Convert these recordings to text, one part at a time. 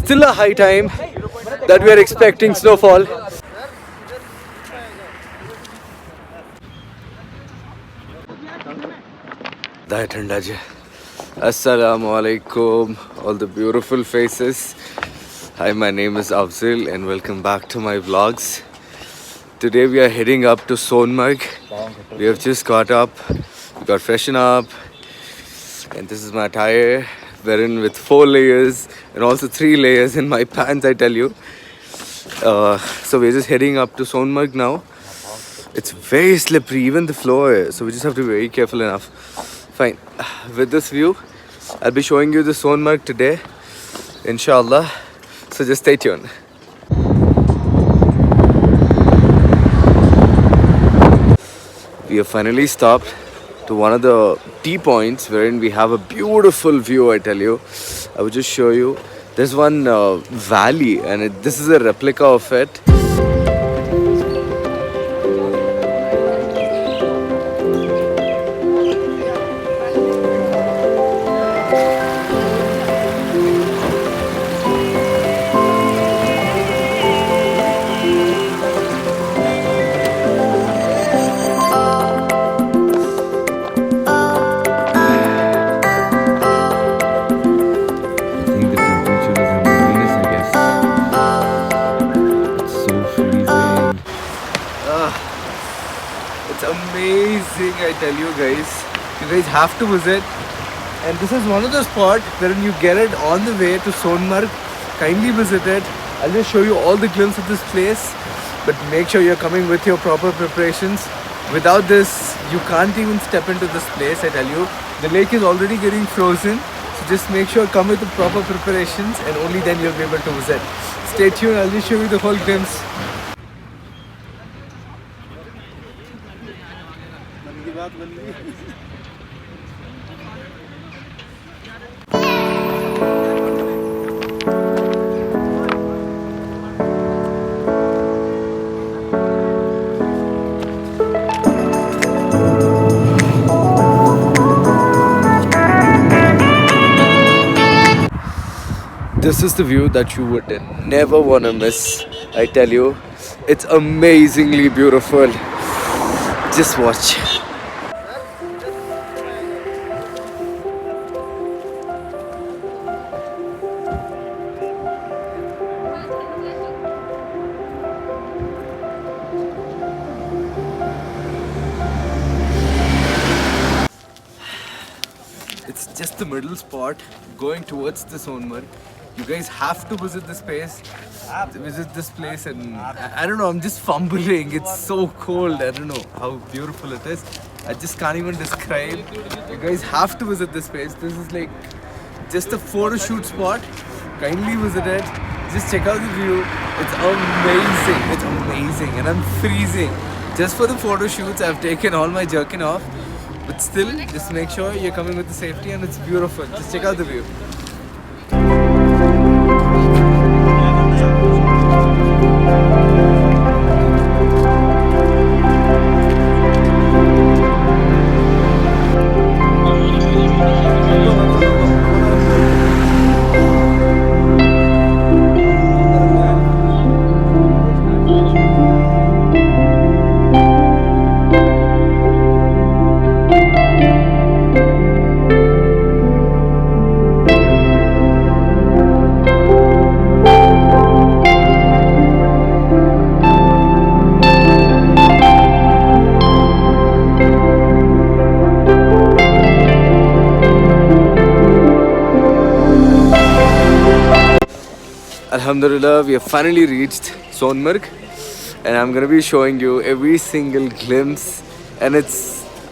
still a high time that we are expecting snowfall. Dai thanda je. Assalamu alaikum, all the beautiful faces. Hi, my name is Afzal and welcome back to my vlogs. Today we are heading up to Sonmarg. We have just got up, we got freshened up, and this is my attire, wearing with 4 layers and also 3 layers in my pants, I tell you. So we're just heading up to Sonmarg now. It's very slippery, even the floor, so we just have to be very careful enough. Fine, with this view, I'll be showing you the Sonmarg today, inshallah. So just stay tuned. We have finally stopped to one of the tea points wherein we have a beautiful view, I tell you. I will just show you. There's one valley and this is a replica of it. Amazing, I tell you guys. You guys have to visit. And this is one of the spots wherein you get it on the way to Sonmarg. Kindly visit it. I'll just show you all the glimpses of this place. But make sure you're coming with your proper preparations. Without this, you can't even step into this place, I tell you. The lake is already getting frozen. So just make sure come with the proper preparations and only then you'll be able to visit. Stay tuned, I'll just show you the whole glimpse. This is the view that you would never want to miss, I tell you. It's amazingly beautiful. Just watch. It's just the middle spot going towards the Sonmarg. You guys have to visit this place. And I don't know, I'm just fumbling. It's so cold. I don't know how beautiful it is. I just can't even describe. You guys have to visit this place. This is like just a photo shoot spot. Kindly visit it. Just check out the view. It's amazing. It's amazing. And I'm freezing. Just for the photo shoots, I've taken all my jerkin off. But still, just make sure you're coming with the safety and it's beautiful. Just check out the view. Alhamdulillah, we have finally reached Sonmarg and I'm gonna be showing you every single glimpse. And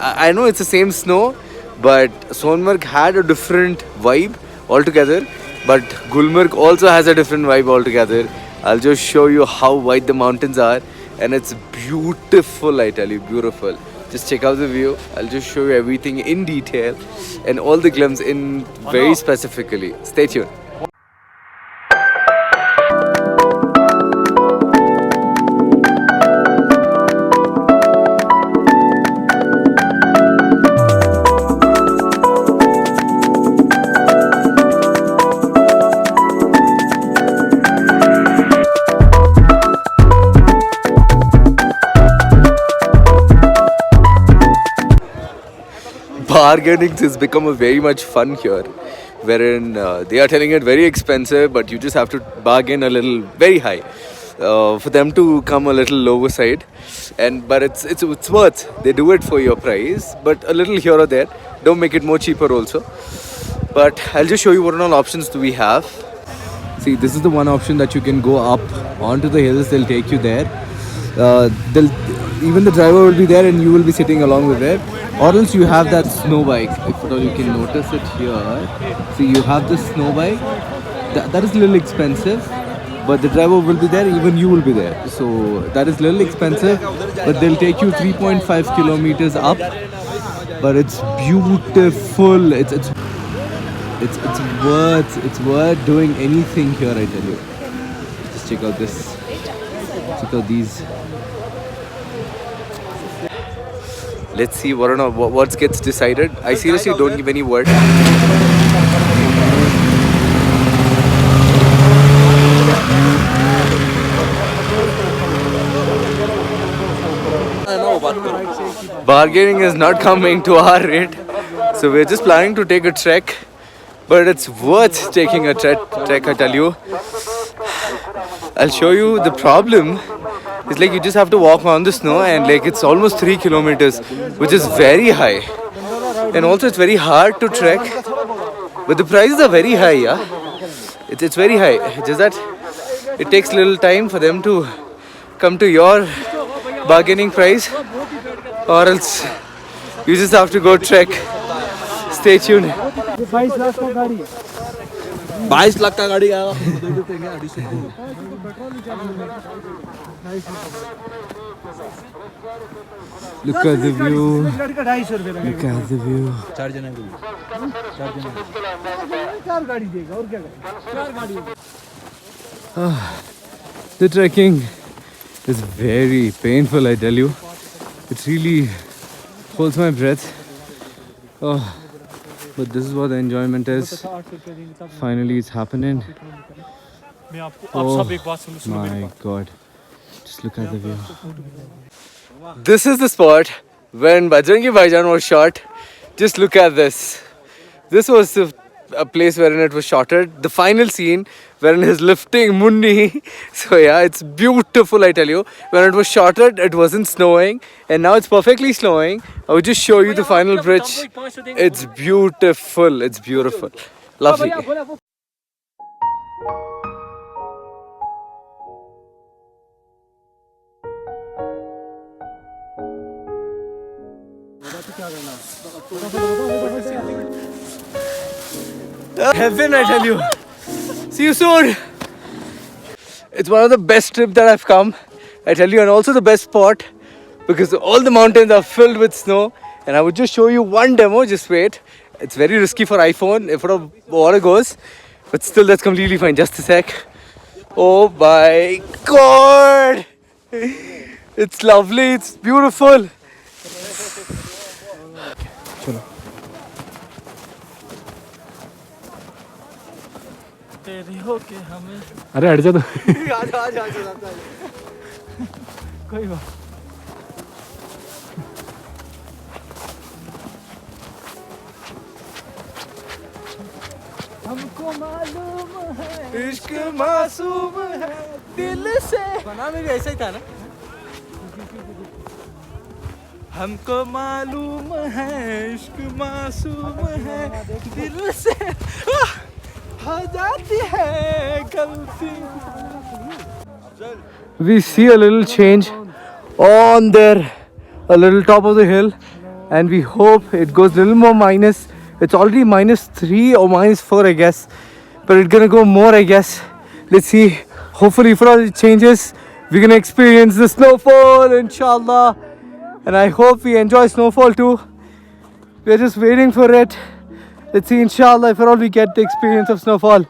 I know it's the same snow, but Sonmarg had a different vibe altogether. But Gulmarg also has a different vibe altogether. I'll just show you how wide the mountains are, and it's beautiful, I tell you, beautiful. Just check out the view. I'll just show you everything in detail and all the glimpses in very specifically. Stay tuned. bargaining has become a very much fun here, wherein they are telling it very expensive, but you just have to bargain a little very high for them to come a little lower side. And but it's worth. They do it for your price, but a little here or there. Don't make it more cheaper also. But I'll just show you what all options do we have. See, this is the one option that you can go up onto the hills. They'll take you there. They'll even the driver will be there, and you will be sitting along with it. Or else you have that snow bike. If at all you can notice it here. See, you have this snow bike. That is a little expensive, but the driver will be there. Even you will be there. So that is a little expensive, but they'll take you 3.5 kilometers up. But it's beautiful. It's worth doing anything here, I tell you. Just check out this. Check out these. Let's see what gets decided. I seriously don't give any word. Bargaining is not coming to our rate, so we're just planning to take a trek. But it's worth taking a trek, I tell you. I'll show you the problem. It's like you just have to walk on the snow, and like it's almost 3 kilometers, which is very high. And also it's very hard to trek. But the prices are very high, yeah. It's very high. Just that it takes a little time for them to come to your bargaining price, or else you just have to go trek. Stay tuned. 22 lakh का गाड़ी 22 लाख का गाड़ी आया Look at the view. लड़का 250 रुपए Look at the view. चार जने को चार गाड़ी देगा और क्या करेगा चार गाड़ी The trekking is very painful, I tell you. It really holds my breath. Oh, but this is what the enjoyment is. Finally, it's happening. Oh my God. Just look at the view. This is the spot when Bajrangi Bhaijaan was shot. Just look at this. This was a place wherein it was shotted. The final scene wherein he's lifting Munni. So yeah, it's beautiful, I tell you. When it was shotted, it wasn't snowing, and now it's perfectly snowing. I will just show you the final bridge. It's beautiful. It's beautiful. Lovely. Heaven, I tell you. See you soon. It's one of the best trips that I've come, I tell you, and also the best spot because all the mountains are filled with snow. And I would just show you one demo. Just wait. It's very risky for iPhone if water goes, but still that's completely fine. Just a sec. Oh my God! It's lovely. It's beautiful. अरे हट जा तो कोई बात हमको मालूम है इश्क मासूम है दिल से बना में भी ऐसा ही था ना हमको मालूम है इश्क मासूम है दिल से We see a little change on there, a little top of the hill, and we hope it goes a little more minus. It's already -3 or -4, I guess, but it's gonna go more, I guess. Let's see. Hopefully, if all it changes, we're gonna experience the snowfall, inshallah. And I hope we enjoy snowfall too. We're just waiting for it. Let's see, inshallah, if at all we get the experience of snowfall.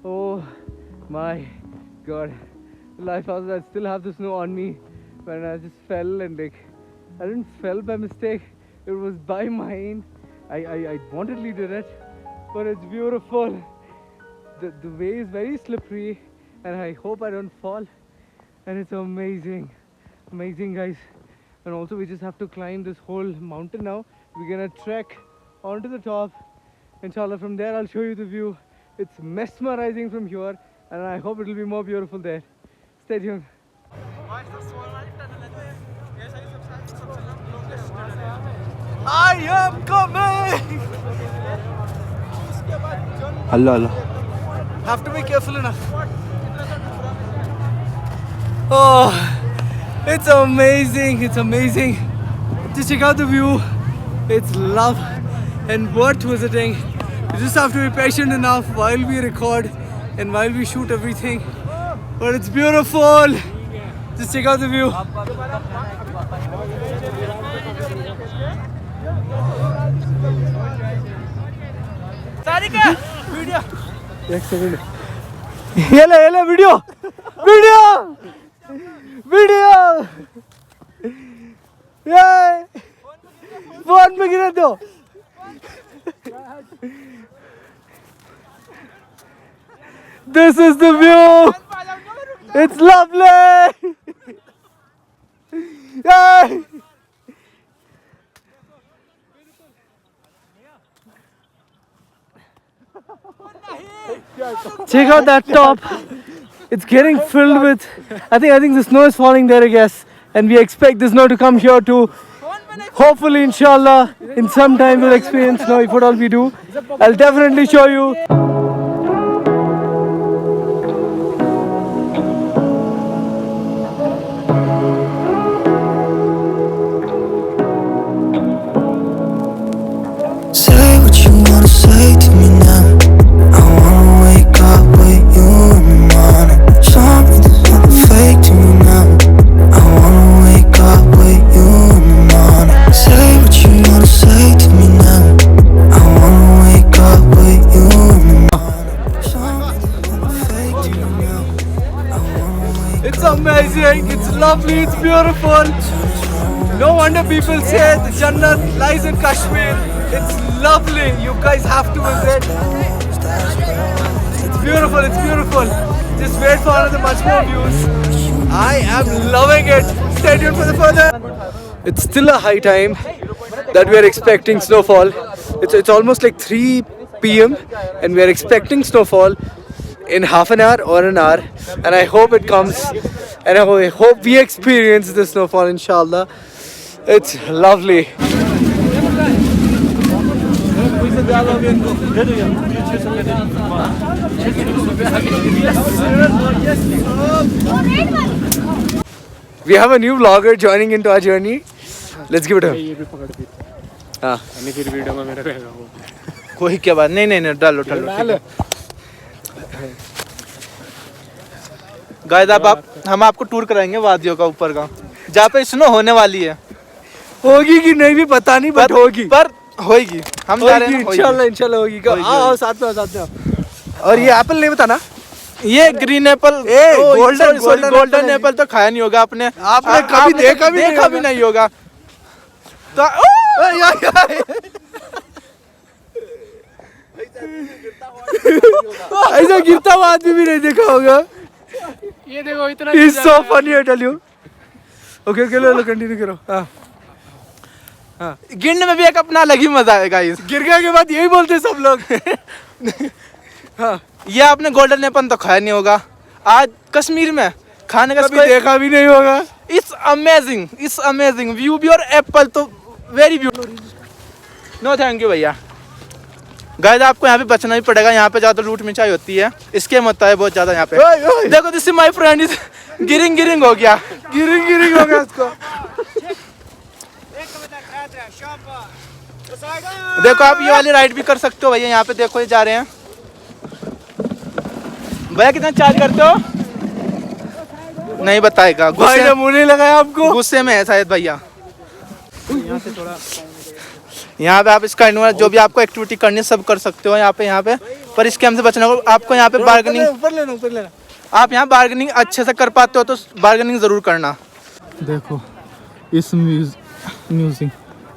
Oh my God. Life was I still have the snow on me when I just fell, and like I didn't fell by mistake. It was by mind. I wantedly did it, but it's beautiful. the way is very slippery, and I hope I don't fall. And it's amazing, amazing, guys. And also we just have to climb this whole mountain now. We're gonna trek onto the top. Inshallah, from there I'll show you the view. It's mesmerizing from here, and I hope it'll be more beautiful there. Stay tuned. I am coming. Allah. Have to be careful enough. Oh, it's amazing. It's amazing. Just check out the view. It's love and worth visiting. You just have to be patient enough while we record and while we shoot everything. But it's beautiful. Just check out the view. Sarika, video. एक second ये ले video ये phone में गिरा दो This is the view. It's lovely. Yay. Check out that top. It's getting filled with. I think the snow is falling there, I guess, and we expect the snow to come here too. Hopefully, inshallah, in some time we'll experience snow if what all we do. I'll definitely show you. Say what you wanna say to me now. I wanna wake up with you in the morning. Something that's not fake to me now. I wanna wake up with you in the morning. Say what you wanna say to me now. I wanna wake up with you in the morning. Something that's not fake to me now. I wanna wake It's amazing. It's lovely. It's beautiful. No wonder people say the Jannat lies in Kashmir. It's lovely. You guys have to visit. It's beautiful. It's beautiful. Just wait for another much more views. I am loving it. Stay tuned for the further. It's still a high time that we are expecting snowfall. It's almost like 3 p.m. and we are expecting snowfall in half an hour or an hour, and I hope it comes, and I hope we experience the snowfall, inshallah. It's lovely. We have a new vlogger joining into our journey. Let's give it a हाँ फिर video में मेरा रहेगा वो कोई क्या बात नहीं डालो गाइस आप हम आपको टूर कराएंगे वादियों का ऊपर का जहाँ पे स्नो होने वाली है होगी कि नहीं भी पता नहीं बट होगी पर होगी हम जा रहे हैं इंशाल्लाह होगी आओ साथ में और ये एप्पल नहीं बताना ये ग्रीन एप्पल गोल्डन एप्पल तो खाया नहीं होगा आपने कभी देखा भी नहीं होगा तो ऐसा गिरता हुआ आदमी भी नहीं देखा होगा ये देखो इतना He's so funny, I tell you. Okay, low continue करो हाँ गिरने में भी एक अपना अलग ही मजा है गाइस गिर गए के बाद यही बोलते हैं सब लोग हाँ ये आपने गोल्डन एप्पल तो खाया नहीं होगा आज कश्मीर में खाने का कभी देखा भी नहीं होगा इट्स अमेजिंग व्यू भी और एप्पल तो very beautiful no thank you भैया गाइस आपको यहाँ पे बचना ही पड़ेगा यहाँ पे ज्यादा लूट मिचाई होती है इसके मत है बहुत ज्यादा यहाँ पे देखो this is my friend is गिरिंग हो गया गिरिंग हो गया उसको देखो आप ये वाली राइड भी कर सकते हो भैया यहाँ पे देखो ये जा रहे हैं भैया कितना चार्ज करते हो नहीं बताएगा भाई ने मुंह नहीं लगाया आपको गुस्से में है शायद भैया यहाँ पे आप इसका जो भी आपको एक्टिविटी करनी है सब कर सकते हो यहाँ पे पर इसके हमसे बचना होगा आपको यहाँ पे बार्गेनिंग ऊपर लेना आप यहाँ बार्गेनिंग अच्छे से कर पाते हो तो बार्गेनिंग जरूर करना देखो इस म्यूजिक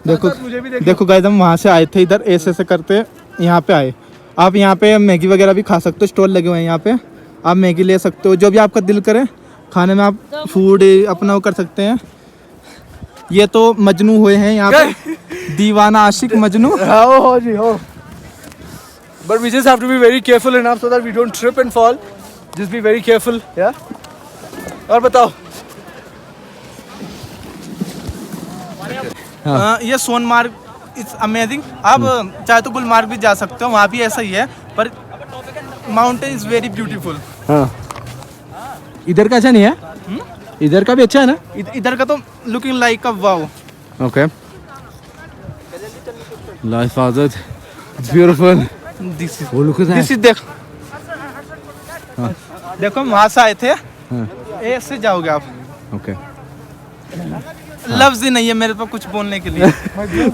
देखो गाइस हम वहाँ से आए थे इधर ऐसे करते यहाँ पे आए आप यहाँ पे मैगी वगैरह भी खा सकते हो, स्टॉल लगे हुए हैं यहाँ पे, आप मैगी ले सकते हो, जो भी आपका दिल करे खाने में आप फूड अपना वो कर सकते हैं। ये तो मजनू हुए हैं यहाँ पे, दीवाना आशिक Majnu. Oh, ji, oh. But we just have to be very careful enough so that we don't trip and fall. Just be very careful, yeah? और बताओ। ये सोनमार्ग इट्स अमेजिंग। आप चाहे तो गुलमार्ग भी जा सकते हो, वहाँ भी ऐसा ही है, पर माउंटेन इज वेरी ब्यूटीफुल। हाँ। इधर का अच्छा नहीं है? इधर का भी अच्छा है ना? इधर का तो looking like a wow. Okay. Life Azad. It's beautiful. This वो look at that. इज देखो, देखो हम वहाँ से आए थे, ऐसे जाओगे आप। Okay. लफ्ज ही नहीं है मेरे पास कुछ बोलने के लिए।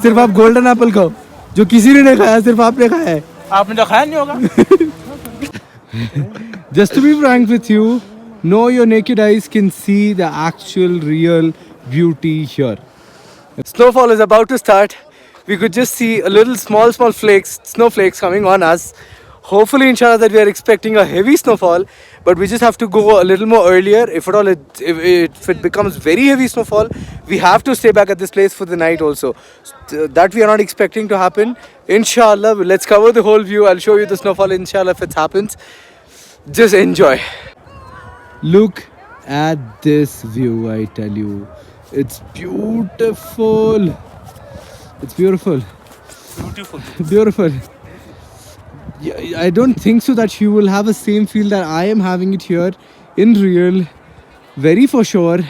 सिर्फ आप गोल्डन एप्पल खाओ, जो किसी ने नहीं खाया, सिर्फ आपने खाया है। आपने तो खाया नहीं होगा। Just to be frank with you, no, your naked eyes can see the actual real beauty here. Snowfall is about to start. We could just see a little small snowflakes coming on us. Hopefully, inshallah, that we are expecting a heavy snowfall, but we just have to go a little more earlier. If at all, if it becomes very heavy snowfall, we have to stay back at this place for the night also. That we are not expecting to happen. Inshallah, let's cover the whole view. I'll show you the snowfall, inshallah, if it happens. Just enjoy. Look at this view, I tell you. It's beautiful. It's beautiful. Beautiful. Beautiful. Yeah, I don't think so that you will have the same feel that I am having it here in real. Very for sure.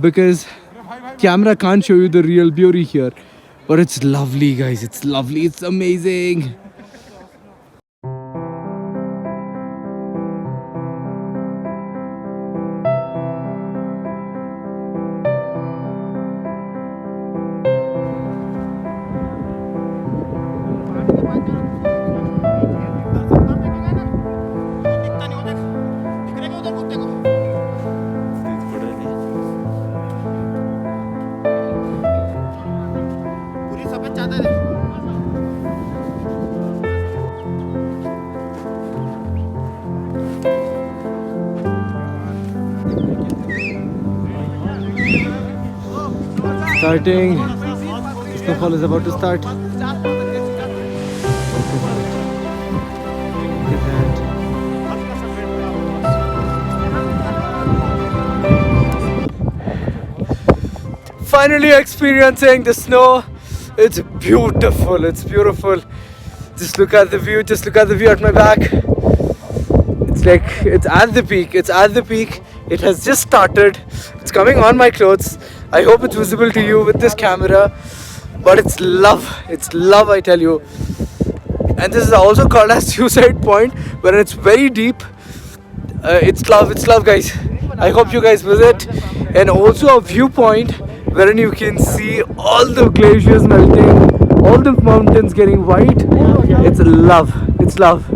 Because camera can't show you the real beauty here. But it's lovely, guys. It's lovely. It's amazing. Starting. Snowfall is about to start. Look at that. Finally experiencing the snow. It's beautiful. It's beautiful. Just look at the view. Just look at the view at my back. It's like it's at the peak. It's at the peak. It has just started. It's coming on my clothes. I hope it's visible to you with this camera. But it's love. It's love, I tell you. And this is also called as Suicide Point, where it's very deep. It's love. It's love, guys. I hope you guys visit. And also a viewpoint wherein you can see all the glaciers melting, all the mountains getting white. It's love. It's love.